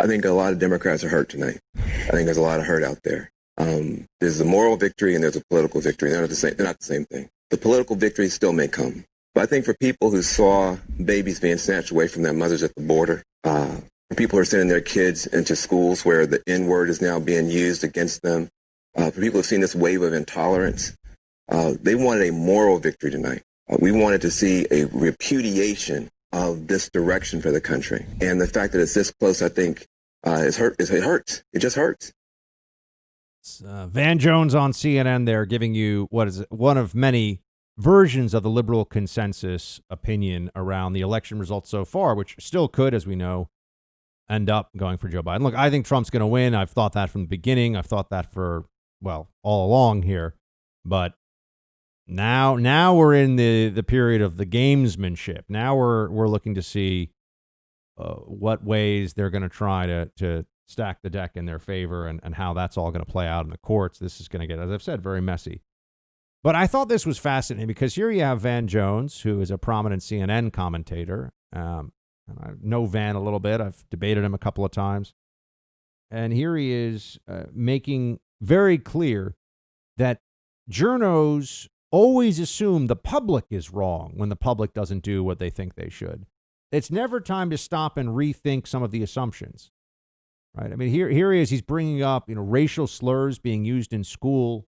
I think a lot of Democrats are hurt tonight. I think there's a lot of hurt out there. There's a moral victory and there's a political victory. They're not the same. They're not the same thing. The political victory still may come, but I think for people who saw babies being snatched away from their mothers at the border, for people who are sending their kids into schools where the N word is now being used against them, for people who've seen this wave of intolerance, they wanted a moral victory tonight. We wanted to see a repudiation of this direction for the country, and the fact that it's this close, I think, it hurts. It just hurts. Van Jones on CNN there giving you what is one of many versions of the liberal consensus opinion around the election results so far, which still could, as we know, end up going for Joe Biden. Look, I think Trump's going to win. I've thought that from the beginning. I've thought that for, well, all along here. But now we're in the period of the gamesmanship. Now we're looking to see what ways they're going to try to stack the deck in their favor and how that's all going to play out in the courts. This is going to get, as I've said, very messy. But I thought this was fascinating because here you have Van Jones, who is a prominent CNN commentator. And I know Van a little bit. I've debated him a couple of times. And here he is making very clear that journos always assume the public is wrong when the public doesn't do what they think they should. It's never time to stop and rethink some of the assumptions. Right. I mean, here he is. He's bringing up, racial slurs being used in school.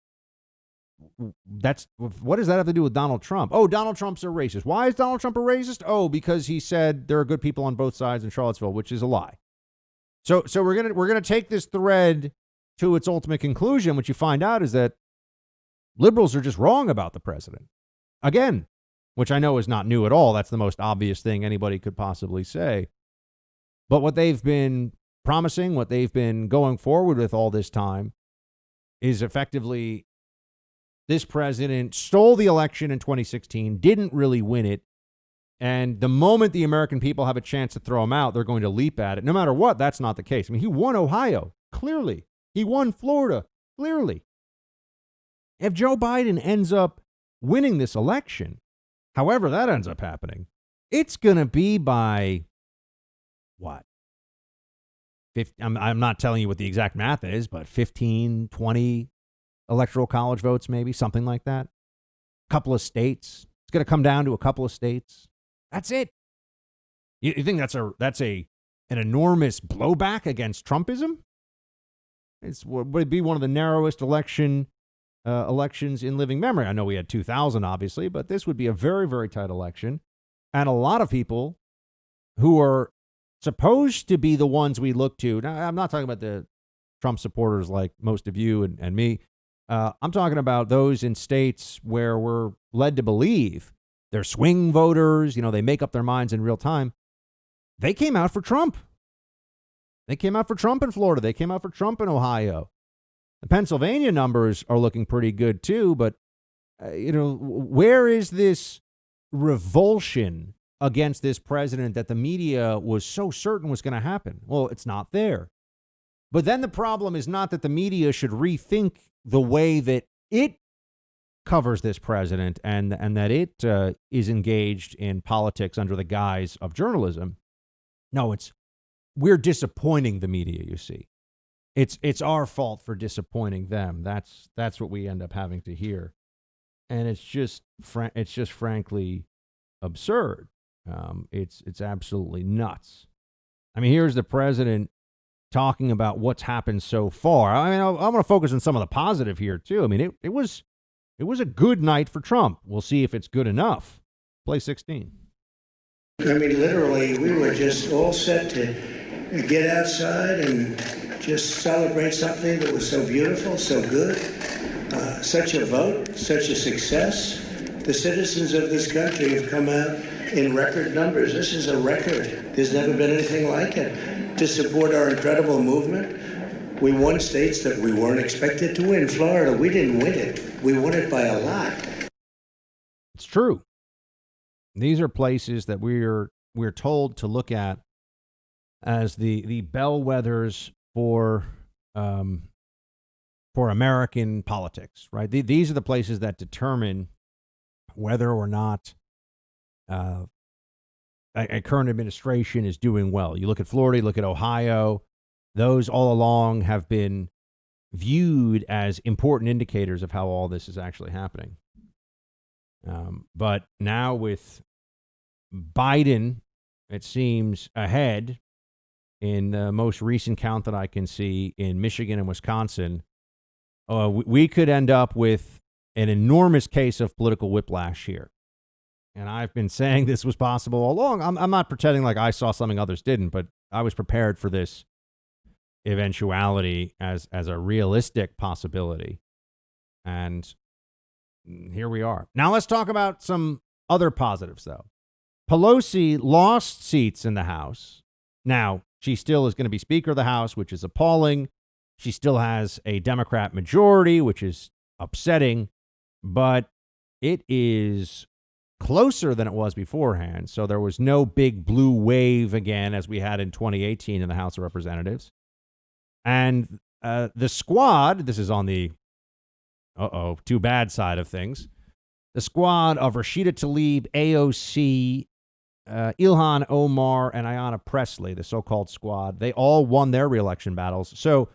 What does that have to do with Donald Trump? Oh, Donald Trump's a racist. Why is Donald Trump a racist? Oh, because he said there are good people on both sides in Charlottesville, which is a lie. So we're gonna take this thread to its ultimate conclusion. What you find out is that liberals are just wrong about the president again, which I know is not new at all. That's the most obvious thing anybody could possibly say. But what they've been promising, what they've been going forward with all this time, is effectively this president stole the election in 2016, didn't really win it, and the moment the American people have a chance to throw him out, they're going to leap at it. No matter what, that's not the case. I mean, he won Ohio, clearly. He won Florida, clearly. If Joe Biden ends up winning this election, however that ends up happening, it's going to be by what? I'm not telling you what the exact math is, but 15, 20 electoral college votes, maybe something like that. A couple of states. It's going to come down to a couple of states. That's it. You think that's an enormous blowback against Trumpism? Would be one of the narrowest elections in living memory. I know we had 2000, obviously, but this would be a very, very tight election. And a lot of people who are supposed to be the ones we look to. Now, I'm not talking about the Trump supporters like most of you and me. I'm talking about those in states where we're led to believe they're swing voters. They make up their minds in real time. They came out for Trump. They came out for Trump in Florida. They came out for Trump in Ohio. The Pennsylvania numbers are looking pretty good, too. But, where is this revulsion against this president that the media was so certain was going to happen? Well, it's not there. But then the problem is not that the media should rethink the way that it covers this president and that it is engaged in politics under the guise of journalism. No, we're disappointing the media, you see. It's our fault for disappointing them. That's what we end up having to hear. And it's just frankly absurd. It's absolutely nuts. I mean, here's the president talking about what's happened so far. I mean, I'm going to focus on some of the positive here too. I mean, it was a good night for Trump. We'll see if it's good enough. Play 16. I mean, literally, we were just all set to get outside and just celebrate something that was so beautiful, so good, such a vote, such a success. The citizens of this country have come out in record numbers. This is a record. There's never been anything like it to support our incredible movement. We won states that we weren't expected to win. Florida, we didn't win it. We won it by a lot. It's true. These are places that we're told to look at as the bellwethers for American politics, right? These are the places that determine whether or not a current administration is doing well. You look at Florida, you look at Ohio, those all along have been viewed as important indicators of how all this is actually happening. But now with Biden, it seems, ahead in the most recent count that I can see in Michigan and Wisconsin, we could end up with an enormous case of political whiplash here. And I've been saying this was possible all along. I'm not pretending like I saw something others didn't, but I was prepared for this eventuality as a realistic possibility. And here we are. Now let's talk about some other positives, though. Pelosi lost seats in the House. Now, she still is going to be Speaker of the House, which is appalling. She still has a Democrat majority, which is upsetting, but it is closer than it was beforehand. So there was no big blue wave again, as we had in 2018 in the House of Representatives. And the squad, this is on the too bad side of things, the squad of Rashida Tlaib, AOC, Ilhan Omar, and Ayanna Pressley, the so-called squad, they all won their reelection battles. So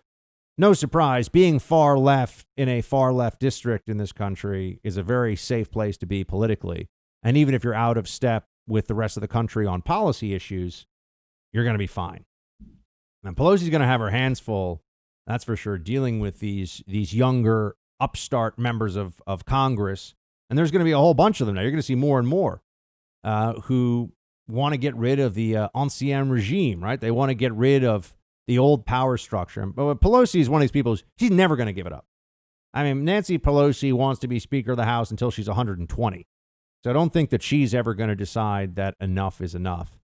no surprise, being far left in a far left district in this country is a very safe place to be politically. And even if you're out of step with the rest of the country on policy issues, you're going to be fine. And Pelosi's going to have her hands full, that's for sure, dealing with these younger upstart members of Congress. And there's going to be a whole bunch of them now. You're going to see more and more who want to get rid of the ancien regime, right? They want to get rid of the old power structure. But Pelosi is one of these people, she's never going to give it up. I mean, Nancy Pelosi wants to be Speaker of the House until she's 120. So I don't think that she's ever going to decide that enough is enough.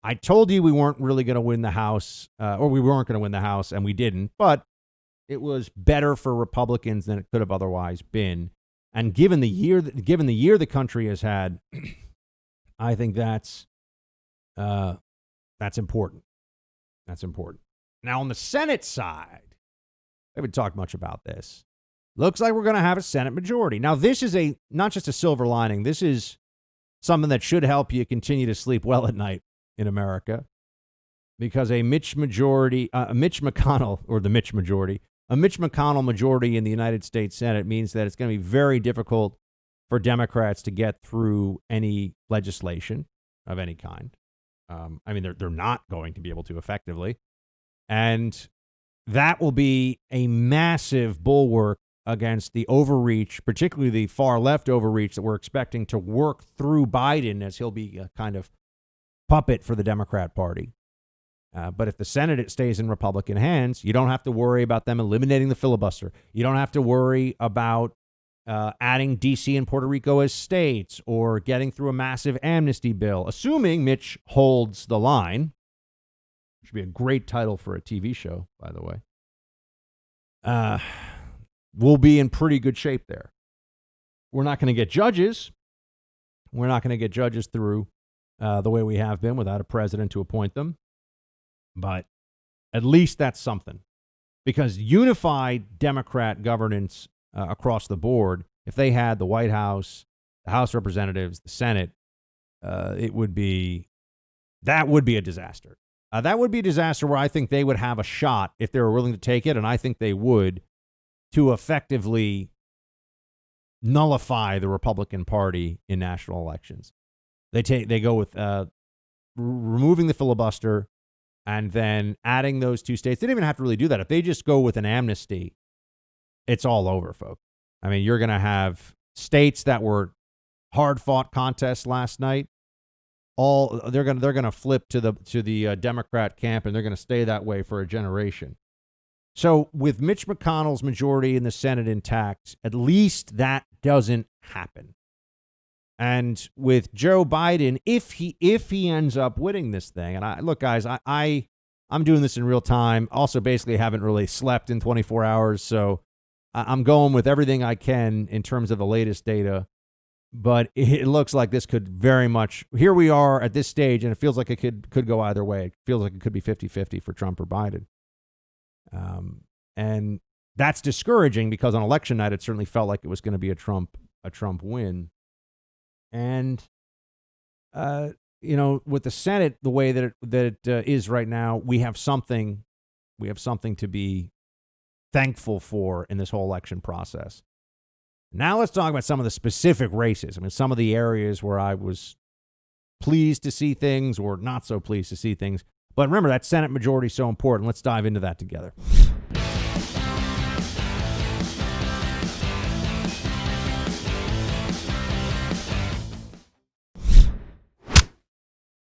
I told you we weren't really going to win the House, or we weren't going to win the House, and we didn't. But it was better for Republicans than it could have otherwise been. And given the year the country has had, I think that's important. That's important. Now, on the Senate side, I haven't talked much about this. Looks like we're going to have a Senate majority. Now, this is not just a silver lining. This is something that should help you continue to sleep well at night in America, because a Mitch McConnell majority in the United States Senate means that it's going to be very difficult for Democrats to get through any legislation of any kind. I mean, they're not going to be able to effectively. And that will be a massive bulwark against the overreach, particularly the far left overreach that we're expecting to work through Biden, as he'll be a kind of puppet for the Democrat Party. But if the Senate stays in Republican hands, you don't have to worry about them eliminating the filibuster. You don't have to worry about adding D.C. and Puerto Rico as states or getting through a massive amnesty bill, assuming Mitch holds the line. Should be a great title for a TV show, by the way. We'll be in pretty good shape there. We're not going to get judges. We're not going to get judges through the way we have been without a president to appoint them. But at least that's something. Because unified Democrat governance across the board, if they had the White House, the House of Representatives, the Senate, that would be a disaster. That would be a disaster where I think they would have a shot if they were willing to take it, and I think they would, to effectively nullify the Republican Party in national elections. They go with removing the filibuster and then adding those two states. They don't even have to really do that. If they just go with an amnesty, it's all over, folks. I mean, you're going to have states that were hard-fought contests last night. They're going to flip to the Democrat camp, and they're going to stay that way for a generation. So with Mitch McConnell's majority in the Senate intact, at least that doesn't happen. And with Joe Biden, if he ends up winning this thing, and look, guys, I'm doing this in real time. Also, basically, haven't really slept in 24 hours, so I'm going with everything I can in terms of the latest data. But it looks like this could very much, here we are at this stage, and it feels like it could go either way. It feels like it could be 50-50 for Trump or Biden. And that's discouraging because on election night, it certainly felt like it was going to be a Trump win. And, with the Senate, the way that it is right now, we have something We have something to be thankful for in this whole election process. Now let's talk about some of the specific races. I mean, some of the areas where I was pleased to see things or not so pleased to see things. But remember, that Senate majority is so important. Let's dive into that together.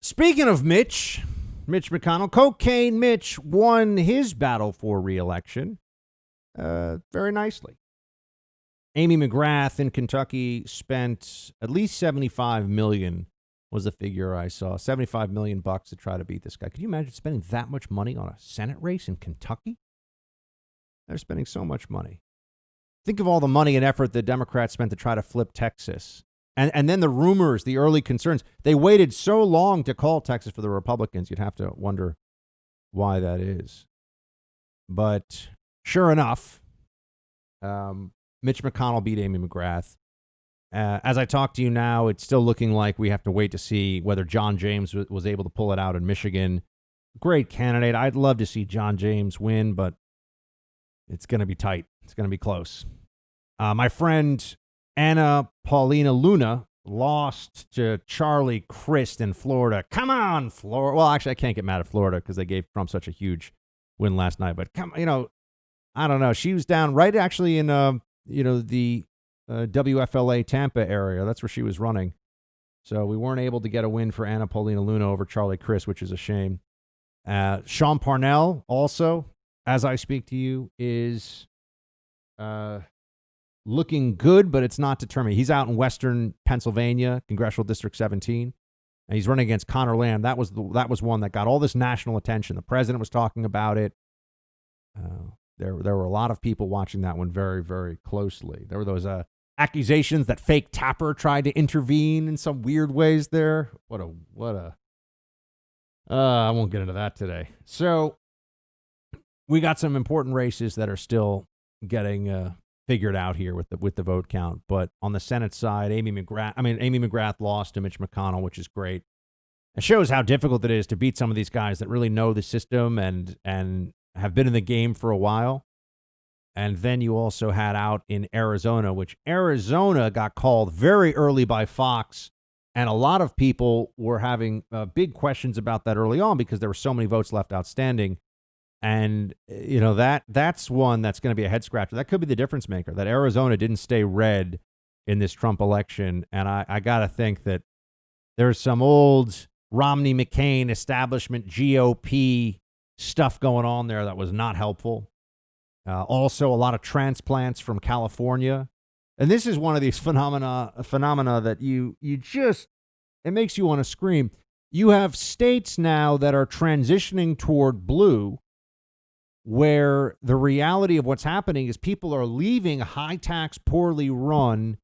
Speaking of Mitch McConnell, Cocaine Mitch won his battle for re-election very nicely. Amy McGrath in Kentucky spent at least $75 million was the figure I saw. $75 million to try to beat this guy. Could you imagine spending that much money on a Senate race in Kentucky? They're spending so much money. Think of all the money and effort the Democrats spent to try to flip Texas. And then the rumors, the early concerns. They waited so long to call Texas for the Republicans. You'd have to wonder why that is. But sure enough, Mitch McConnell beat Amy McGrath. As I talk to you now, it's still looking like we have to wait to see whether John James was able to pull it out in Michigan. Great candidate. I'd love to see John James win, but it's going to be tight. It's going to be close. My friend Anna Paulina Luna lost to Charlie Crist in Florida. Come on, Florida. Well, actually, I can't get mad at Florida because they gave Trump such a huge win last night. But I don't know. She was down right actually in the WFLA Tampa area. That's where she was running. So we weren't able to get a win for Anna Paulina Luna over Charlie Crist, which is a shame. Sean Parnell also, as I speak to you, is looking good, but it's not determined. He's out in Western Pennsylvania, Congressional District 17, and he's running against Connor Lamb. That was one that got all this national attention. The president was talking about it. There were a lot of people watching that one very, very closely. There were those accusations that fake Tapper tried to intervene in some weird ways there. I won't get into that today. So we got some important races that are still getting figured out here with the vote count. But on the Senate side, Amy McGrath lost to Mitch McConnell, which is great. It shows how difficult it is to beat some of these guys that really know the system and have been in the game for a while. And then you also had out in Arizona, which Arizona got called very early by Fox. And a lot of people were having big questions about that early on because there were so many votes left outstanding. And, that's one that's going to be a head scratcher. That could be the difference maker, that Arizona didn't stay red in this Trump election. And I got to think that there's some old Romney-McCain establishment GOP stuff going on there that was not helpful. Also, a lot of transplants from California. And this is one of these phenomena that it makes you want to scream. You have states now that are transitioning toward blue, where the reality of what's happening is people are leaving high-tax, poorly run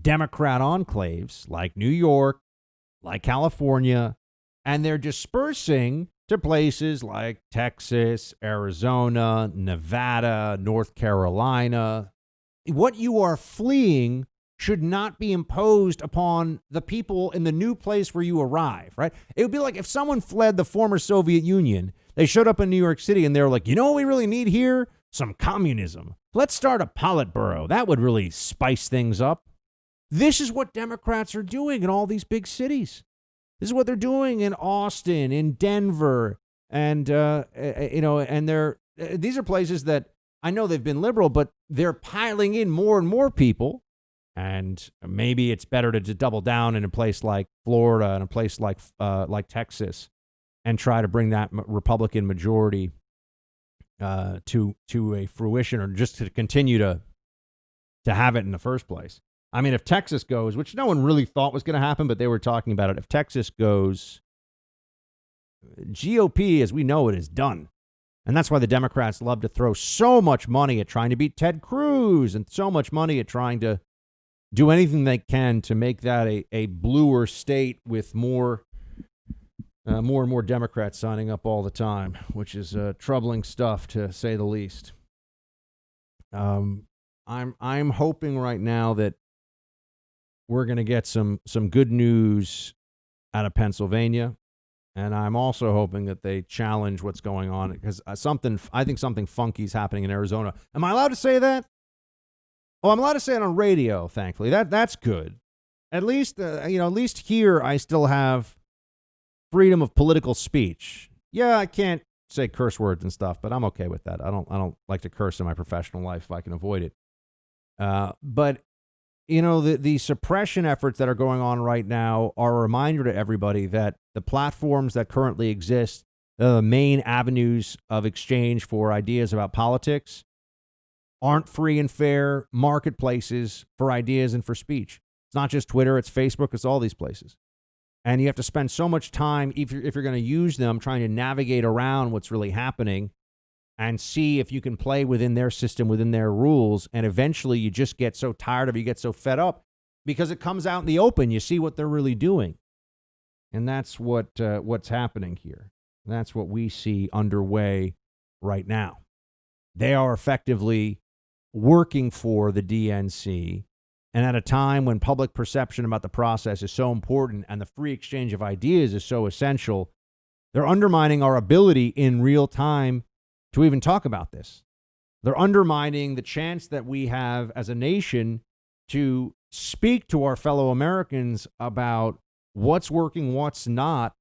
Democrat enclaves like New York, like California, and they're dispersing to places like Texas, Arizona, Nevada, North Carolina. What you are fleeing should not be imposed upon the people in the new place where you arrive, right? It would be like if someone fled the former Soviet Union, they showed up in New York City and they're like, you know what we really need here? Some communism. Let's start a Politburo. That would really spice things up. This is what Democrats are doing in all these big cities. This is what they're doing in Austin, in Denver, and these are places that I know they've been liberal, but they're piling in more and more people. And maybe it's better to double down in a place like Florida and a place like Texas, and try to bring that Republican majority to a fruition, or just to continue to have it in the first place. I mean, if Texas goes, which no one really thought was going to happen, but they were talking about it. If Texas goes, GOP, as we know it, is done. And that's why the Democrats love to throw so much money at trying to beat Ted Cruz and so much money at trying to do anything they can to make that a bluer state with more and more Democrats signing up all the time, which is troubling stuff, to say the least. I'm hoping right now that we're going to get some good news out of Pennsylvania, And I'm also hoping that they challenge what's going on, because I think something funky is happening in Arizona. Am I allowed to say that? Oh, I'm allowed to say it on radio, thankfully. That's good. At least, at least here I still have freedom of political speech. Yeah, I can't say curse words and stuff, but I'm okay with that. I don't like to curse in my professional life if I can avoid it. But the suppression efforts that are going on right now are a reminder to everybody that the platforms that currently exist, the main avenues of exchange for ideas about politics, aren't free and fair marketplaces for ideas and for speech. It's not just Twitter, it's Facebook, it's all these places. And you have to spend so much time, if you're going to use them, trying to navigate around what's really happening and see if you can play within their system, within their rules. And eventually you just get so tired of it, you get so fed up because it comes out in the open. You see what they're really doing. And that's what's happening here. That's what we see underway right now. They are effectively working for the DNC. And at a time when public perception about the process is so important and the free exchange of ideas is so essential, they're undermining our ability in real time to even talk about this. They're undermining the chance that we have as a nation to speak to our fellow Americans about what's working, what's not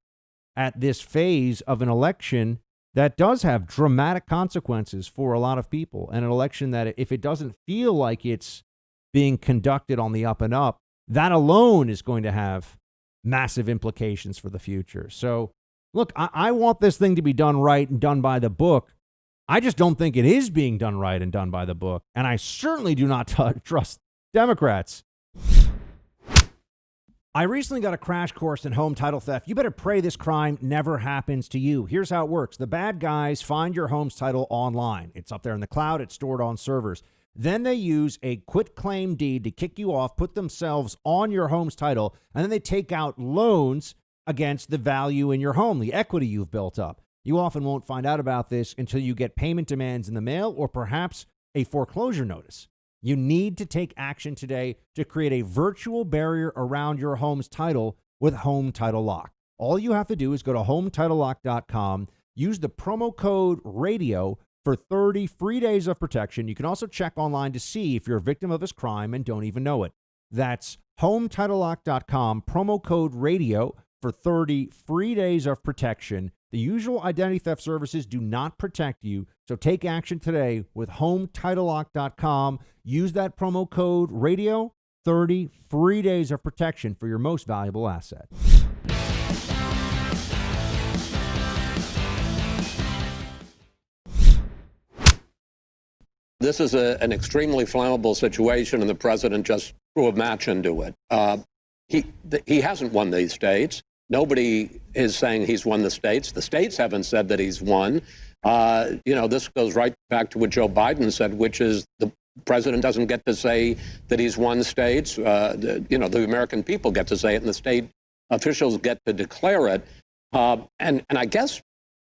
at this phase of an election that does have dramatic consequences for a lot of people. And an election that, if it doesn't feel like it's being conducted on the up and up, that alone is going to have massive implications for the future. So, look, I want this thing to be done right and done by the book. I just don't think it is being done right and done by the book. And I certainly do not trust Democrats. I recently got a crash course in home title theft. You better pray this crime never happens to you. Here's how it works. The bad guys find your home's title online. It's up there in the cloud. It's stored on servers. Then they use a quitclaim deed to kick you off, put themselves on your home's title, and then they take out loans against the value in your home, the equity you've built up. You often won't find out about this until you get payment demands in the mail or perhaps a foreclosure notice. You need to take action today to create a virtual barrier around your home's title with Home Title Lock. All you have to do is go to HomeTitleLock.com, use the promo code RADIO for 30 free days of protection. You can also check online to see if you're a victim of this crime and don't even know it. That's HomeTitleLock.com, promo code RADIO for 30 free days of protection. The usual identity theft services do not protect you, so take action today with HomeTitleLock.com. Use that promo code RADIO, 30 free days of protection for your most valuable asset. This is an extremely flammable situation, and the president just threw a match into it. He hasn't won these states. Nobody is saying he's won the states. The states haven't said that he's won. This goes right back to what Joe Biden said, which is the president doesn't get to say that he's won states. The American people get to say it, and the state officials get to declare it. And I guess,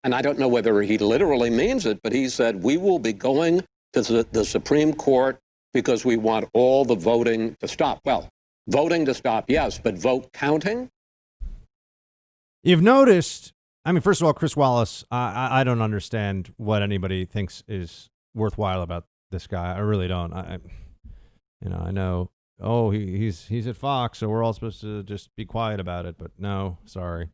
and I don't know whether he literally means it, but he said, we will be going to the Supreme Court because we want all the voting to stop. Well, voting to stop, yes, but vote counting? You've noticed, first of all, Chris Wallace, I don't understand what anybody thinks is worthwhile about this guy. I really don't. I know, he's at Fox, so we're all supposed to just be quiet about it, but no, sorry.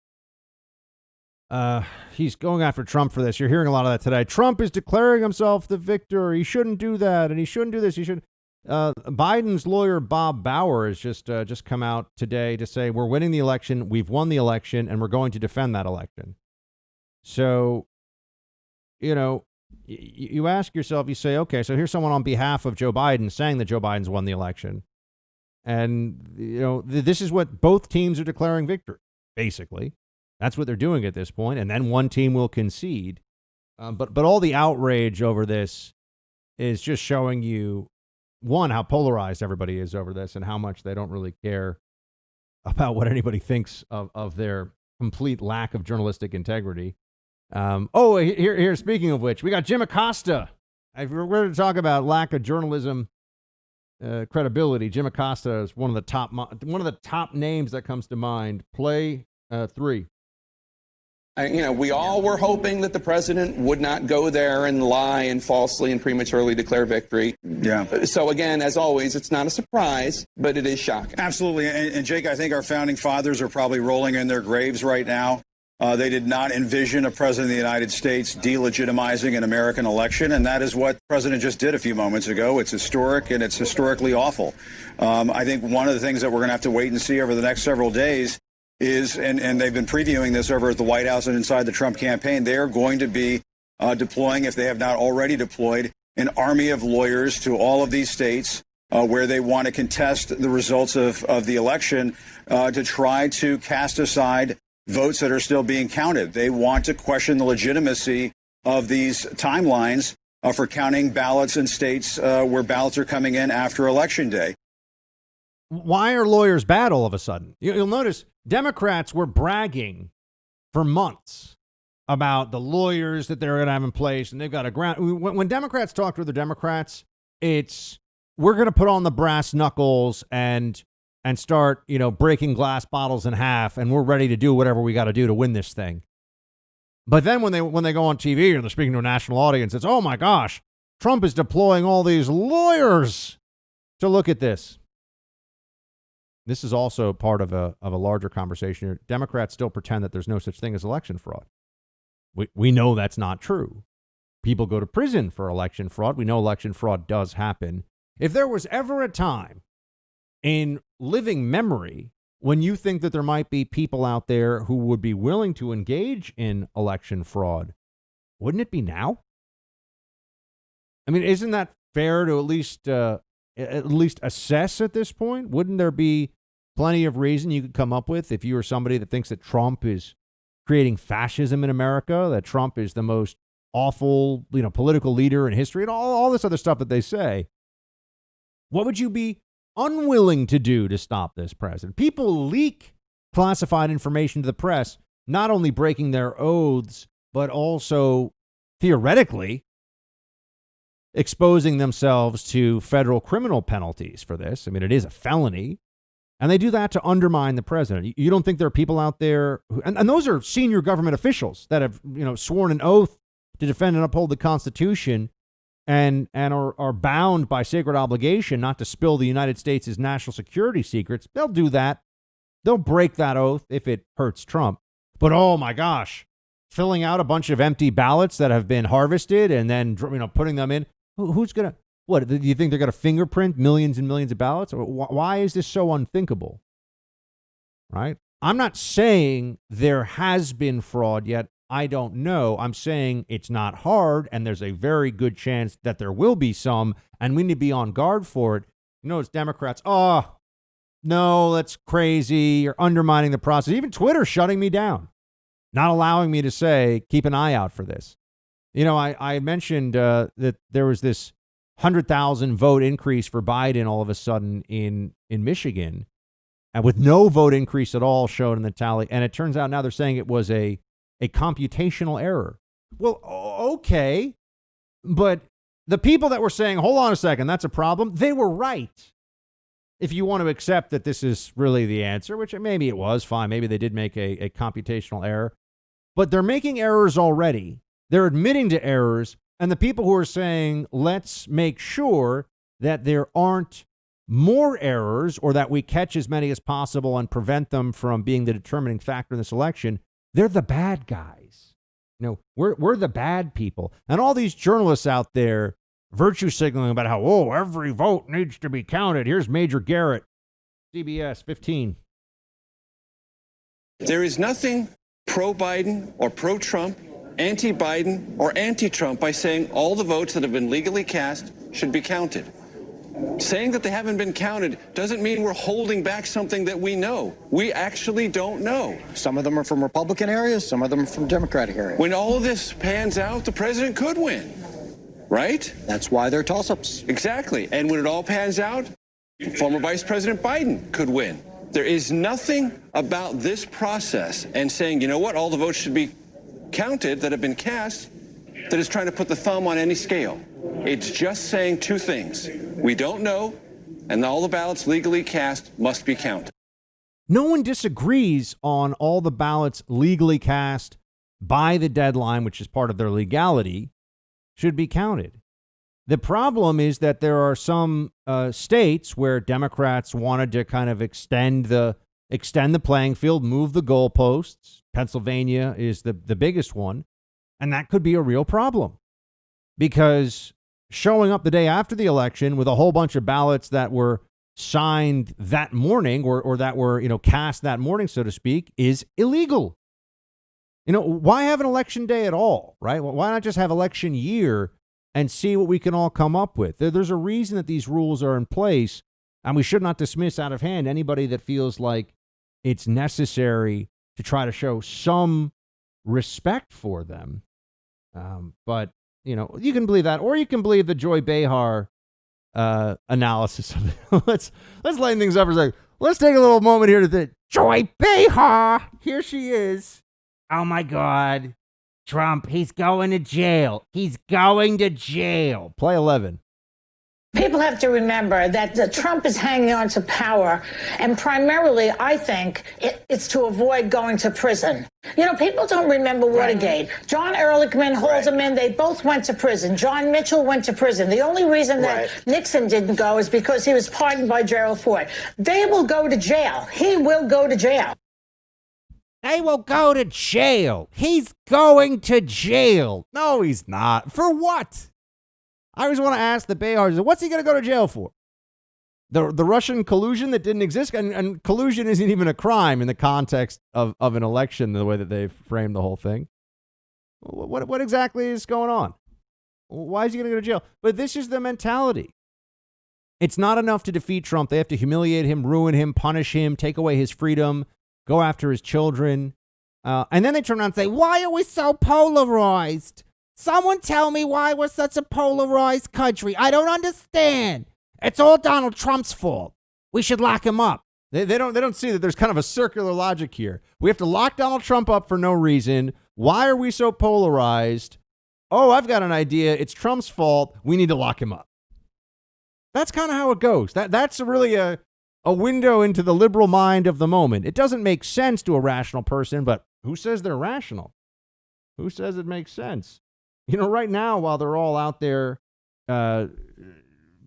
He's going after Trump for this. You're hearing a lot of that today. Trump is declaring himself the victor. He shouldn't do that, and he shouldn't do this. He should. Biden's lawyer, Bob Bauer, has just come out today to say we're winning the election, we've won the election, and we're going to defend that election. So, you ask yourself, you say, okay, so here's someone on behalf of Joe Biden saying that Joe Biden's won the election. And, this is what both teams are declaring victory, basically. That's what they're doing at this point, and then one team will concede. But all the outrage over this is just showing you, one, how polarized everybody is over this and how much they don't really care about what anybody thinks of their complete lack of journalistic integrity. Here, speaking of which, we got Jim Acosta. If we're going to talk about lack of journalism credibility, Jim Acosta is one of the top names that comes to mind. Play 3. We all were hoping that the president would not go there and lie and falsely and prematurely declare victory. Yeah. So again, as always, it's not a surprise, but it is shocking. Absolutely. And Jake, I think our founding fathers are probably rolling in their graves right now. They did not envision a president of the United States delegitimizing an American election, and that is what the president just did a few moments ago. It's historic, and it's historically awful. I think one of the things that we're going to have to wait and see over the next several days is, and they've been previewing this over at the White House and inside the Trump campaign, they're going to be deploying, if they have not already deployed, an army of lawyers to all of these states where they want to contest the results of the election to try to cast aside votes that are still being counted. They want to question the legitimacy of these timelines for counting ballots in states where ballots are coming in after Election Day. Why are lawyers bad all of a sudden? You'll notice Democrats were bragging for months about the lawyers that they're going to have in place, and they've got a ground. When Democrats talk to other Democrats, it's we're going to put on the brass knuckles and start, breaking glass bottles in half, and we're ready to do whatever we got to do to win this thing. But then when they go on TV and they're speaking to a national audience, it's, oh my gosh, Trump is deploying all these lawyers to look at this. This is also part of a larger conversation here. Democrats still pretend that there's no such thing as election fraud. We know that's not true. People go to prison for election fraud. We know election fraud does happen. If there was ever a time in living memory when you think that there might be people out there who would be willing to engage in election fraud, wouldn't it be now? I mean, isn't that fair to at least assess at this point? Wouldn't there be plenty of reason you could come up with if you were somebody that thinks that Trump is creating fascism in America, that Trump is the most awful, political leader in history, and all this other stuff that they say? What would you be unwilling to do to stop this president? People leak classified information to the press, not only breaking their oaths, but also theoretically exposing themselves to federal criminal penalties for this. I mean, it is a felony. And they do that to undermine the president. You don't think there are people out there and those are senior government officials that have, sworn an oath to defend and uphold the Constitution and are bound by sacred obligation not to spill the United States' national security secrets. They'll do that. They'll break that oath if it hurts Trump. But oh my gosh, filling out a bunch of empty ballots that have been harvested and then putting them in. Who's going to, what, do you think they're going to fingerprint millions and millions of ballots? Or why is this so unthinkable? Right? I'm not saying there has been fraud yet. I don't know. I'm saying it's not hard, and there's a very good chance that there will be some, and we need to be on guard for it. It's Democrats. Oh, no, that's crazy. You're undermining the process. Even Twitter shutting me down, not allowing me to say, keep an eye out for this. I mentioned that there was this 100,000 vote increase for Biden all of a sudden in Michigan, and with no vote increase at all shown in the tally. And it turns out now they're saying it was a computational error. Well, okay, but the people that were saying, hold on a second, that's a problem, they were right. If you want to accept that this is really the answer, which maybe it was, fine, maybe they did make a computational error, but they're making errors already. They're admitting to errors, and the people who are saying, let's make sure that there aren't more errors or that we catch as many as possible and prevent them from being the determining factor in this election, they're the bad guys. We're the bad people. And all these journalists out there virtue signaling about how, every vote needs to be counted. Here's Major Garrett, CBS 15. There is nothing pro-Biden or pro-Trump, anti-Biden or anti-Trump by saying all the votes that have been legally cast should be counted. Saying that they haven't been counted doesn't mean we're holding back something that we know. We actually don't know. Some of them are from Republican areas, some of them are from Democratic areas. When all of this pans out, the president could win, right? That's why they're toss-ups. Exactly. And when it all pans out, former Vice President Biden could win. There is nothing about this process and saying, you know what, all the votes should be counted that have been cast that is trying to put the thumb on any scale. It's just saying two things. We don't know, and all the ballots legally cast must be counted. No one disagrees on all the ballots legally cast by the deadline, which is part of their legality, should be counted. The problem is that there are some states where Democrats wanted to kind of extend the playing field, move the goalposts. Pennsylvania is the biggest one. And that could be a real problem, because showing up the day after the election with a whole bunch of ballots that were signed that morning or that were, cast that morning, so to speak, is illegal. Why have an election day at all, right? Why not just have election year and see what we can all come up with? There's a reason that these rules are in place, and we should not dismiss out of hand anybody that feels like it's necessary to try to show some respect for them. But, you can believe that, or you can believe the Joy Behar analysis of it. Let's lighten things up for a second. Let's take a little moment here to think. Joy Behar, here she is. Oh, my God. Trump, he's going to jail. He's going to jail. Play 11. People have to remember that Trump is hanging on to power, and primarily, I think, it's to avoid going to prison. People don't remember Watergate. John Ehrlichman, Haldeman, they both went to prison. John Mitchell went to prison. The only reason that Nixon didn't go is because he was pardoned by Gerald Ford. They will go to jail. He will go to jail. They will go to jail. He's going to jail. No, he's not. For what? I always want to ask the Behars, what's he going to go to jail for? The Russian collusion that didn't exist? And collusion isn't even a crime in the context of an election, the way that they've framed the whole thing. What exactly is going on? Why is he going to go to jail? But this is the mentality. It's not enough to defeat Trump. They have to humiliate him, ruin him, punish him, take away his freedom, go after his children. And then they turn around and say, why are we so polarized? Someone tell me why we're such a polarized country. I don't understand. It's all Donald Trump's fault. We should lock him up. They don't see that there's kind of a circular logic here. We have to lock Donald Trump up for no reason. Why are we so polarized? Oh, I've got an idea. It's Trump's fault. We need to lock him up. That's kind of how it goes. That's really a window into the liberal mind of the moment. It doesn't make sense to a rational person, but who says they're rational? Who says it makes sense? Right now, while they're all out there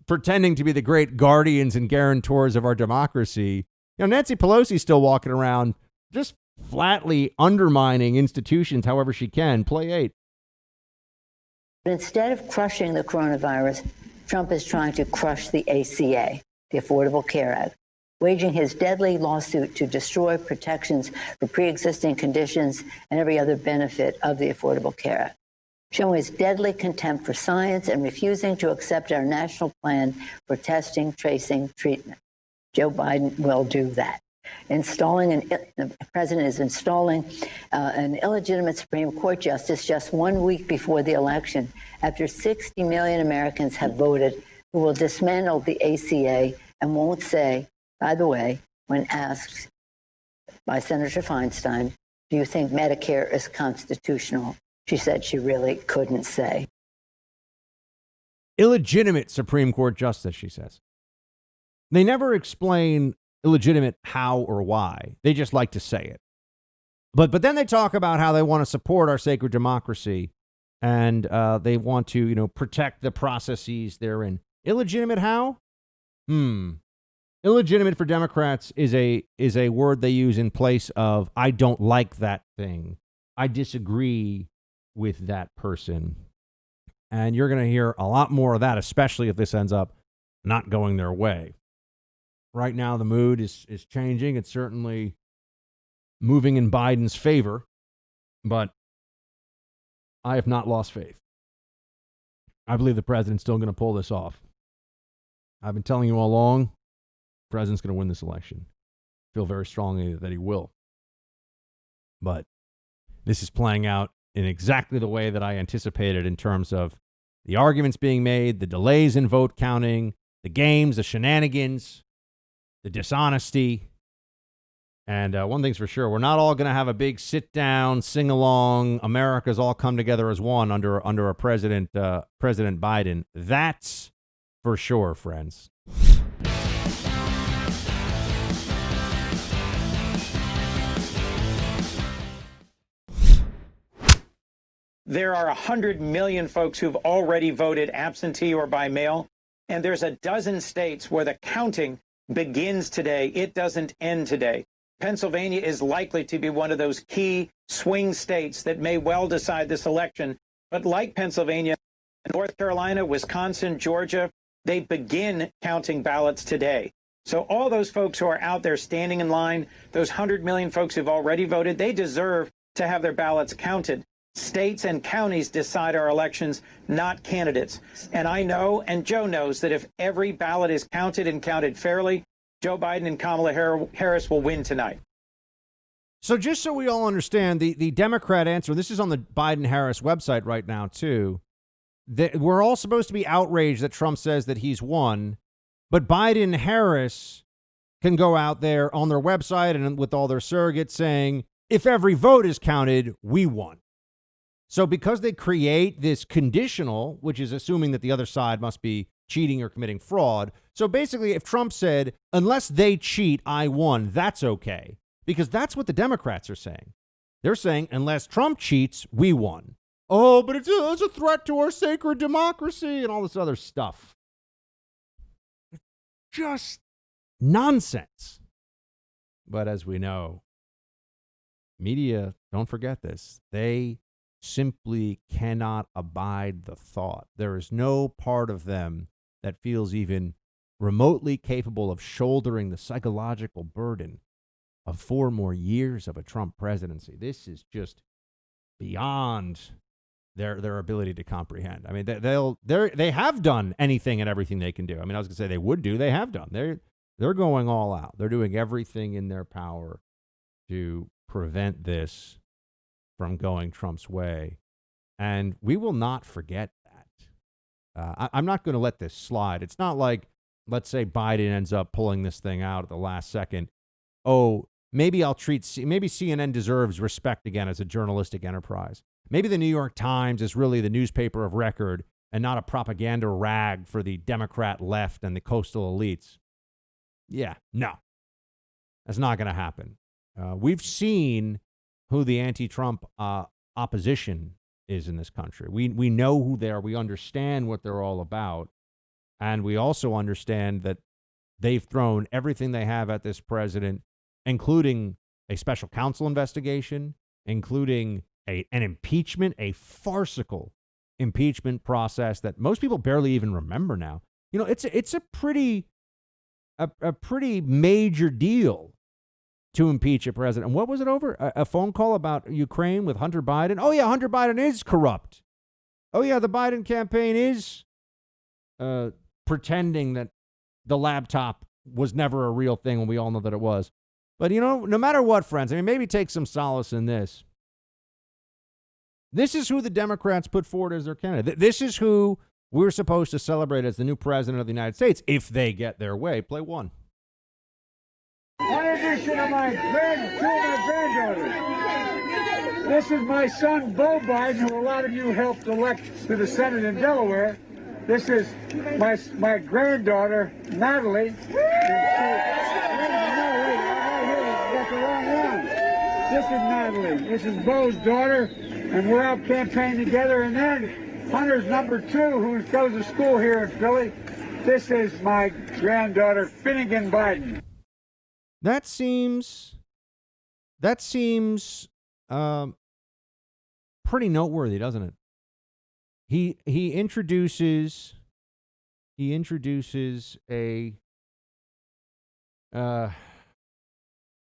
pretending to be the great guardians and guarantors of our democracy, Nancy Pelosi's still walking around just flatly undermining institutions however she can. Play 8. Instead of crushing the coronavirus, Trump is trying to crush the ACA, the Affordable Care Act, waging his deadly lawsuit to destroy protections for pre-existing conditions and every other benefit of the Affordable Care Act, showing his deadly contempt for science and refusing to accept our national plan for testing, tracing, treatment. Joe Biden will do that. The president is installing an illegitimate Supreme Court justice just 1 week before the election, after 60 million Americans have voted, who will dismantle the ACA and won't say, by the way, when asked by Senator Feinstein, do you think Medicare is constitutional? She said she really couldn't say. Illegitimate Supreme Court justice, she says. They never explain illegitimate how or why. They just like to say it. But then they talk about how they want to support our sacred democracy, and they want to, protect the processes therein. Illegitimate how? Illegitimate for Democrats is a word they use in place of I don't like that thing. I disagree with that person. And you're going to hear a lot more of that, especially if this ends up not going their way. Right now, the mood is changing. It's certainly moving in Biden's favor, but I have not lost faith. I believe the president's still going to pull this off. I've been telling you all along, the president's going to win this election. I feel very strongly that he will. But this is playing out in exactly the way that I anticipated in terms of the arguments being made, the delays in vote counting, the games, the shenanigans, the dishonesty. And one thing's for sure, we're not all going to have a big sit down, sing along, America's all come together as one under a President Biden. That's for sure, friends. there are 100 million folks who've already voted absentee or by mail, and there's a dozen states where the counting begins today. It doesn't end today. Pennsylvania is likely to be one of those key swing states that may well decide this election. But like Pennsylvania, North Carolina, Wisconsin, Georgia, they begin counting ballots today. So all those folks who are out there standing in line, those 100 million folks who've already voted, they deserve to have their ballots counted. States and counties decide our elections, not candidates. And I know, and Joe knows, that if every ballot is counted and counted fairly, Joe Biden and Kamala Harris will win tonight. So just so we all understand, the Democrat answer, this is on the Biden-Harris website right now, too, that we're all supposed to be outraged that Trump says that he's won, but Biden and Harris can go out there on their website and with all their surrogates saying, if every vote is counted, we won. So because they create this conditional, which is assuming that the other side must be cheating or committing fraud. So basically, if Trump said, unless they cheat, I won, that's okay. Because that's what the Democrats are saying. They're saying, unless Trump cheats, we won. Oh, but it's a threat to our sacred democracy and all this other stuff. It's just nonsense. But as we know, media, don't forget this, they simply cannot abide the thought. There is no part of them that feels even remotely capable of shouldering the psychological burden of 4 more years of a Trump presidency. This is just beyond their ability to comprehend. I mean, they have done anything and everything they can do. I mean, I was going to say they would do. They have done. They're going all out. They're doing everything in their power to prevent this from going Trump's way. And we will not forget that. I'm not going to let this slide. It's not like, let's say Biden ends up pulling this thing out at the last second. Oh, maybe maybe CNN deserves respect again as a journalistic enterprise. Maybe the New York Times is really the newspaper of record and not a propaganda rag for the Democrat left and the coastal elites. Yeah, no, that's not going to happen. We've seen who the anti-Trump opposition is in this country. We know who they are. We understand what they're all about. And we also understand that they've thrown everything they have at this president, including a special counsel investigation, including an impeachment, a farcical impeachment process that most people barely even remember now. You know, it's a pretty major deal to impeach a president. And what was it over? A phone call about Ukraine with Hunter Biden? Oh, yeah, Hunter Biden is corrupt. Oh, yeah, the Biden campaign is pretending that the laptop was never a real thing when we all know that it was. But, you know, no matter what, friends, I mean, maybe take some solace in this. This is who the Democrats put forward as their candidate. This is who we're supposed to celebrate as the new president of the United States if they get their way. Play one. In addition to my granddaughters, this is my son, Beau Biden, who a lot of you helped elect to the Senate in Delaware. This is my granddaughter, Natalie. This is Natalie. This is Beau's daughter, and we're out campaigning together. And then Hunter's number 2, who goes to school here in Philly. This is my granddaughter, Finnegan Biden. That seems pretty noteworthy, doesn't it? He introduces a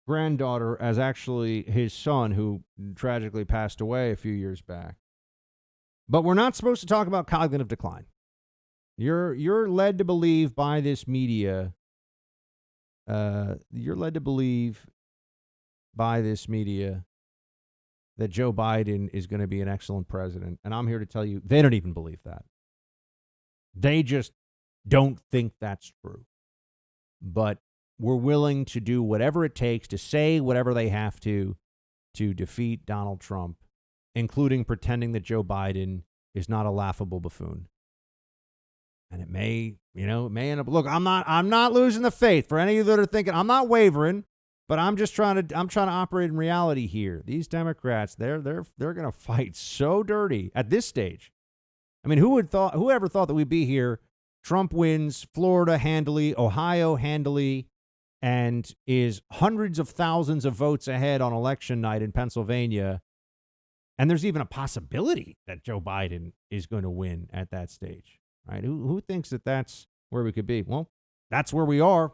granddaughter as actually his son, who tragically passed away a few years back. But we're not supposed to talk about cognitive decline. You're led to believe by this media. You're led to believe by this media that Joe Biden is going to be an excellent president. And I'm here to tell you, they don't even believe that. They just don't think that's true. But we're willing to do whatever it takes to say whatever they have to defeat Donald Trump, including pretending that Joe Biden is not a laughable buffoon. And it may end up, look, I'm not losing the faith. For any of you that are thinking, I'm not wavering. But I'm trying to operate in reality here. These Democrats, they're going to fight so dirty at this stage. I mean, whoever thought that we'd be here? Trump wins Florida handily, Ohio handily, and is hundreds of thousands of votes ahead on election night in Pennsylvania. And there's even a possibility that Joe Biden is going to win at that stage, right? Who thinks that that's where we could be? Well, that's where we are.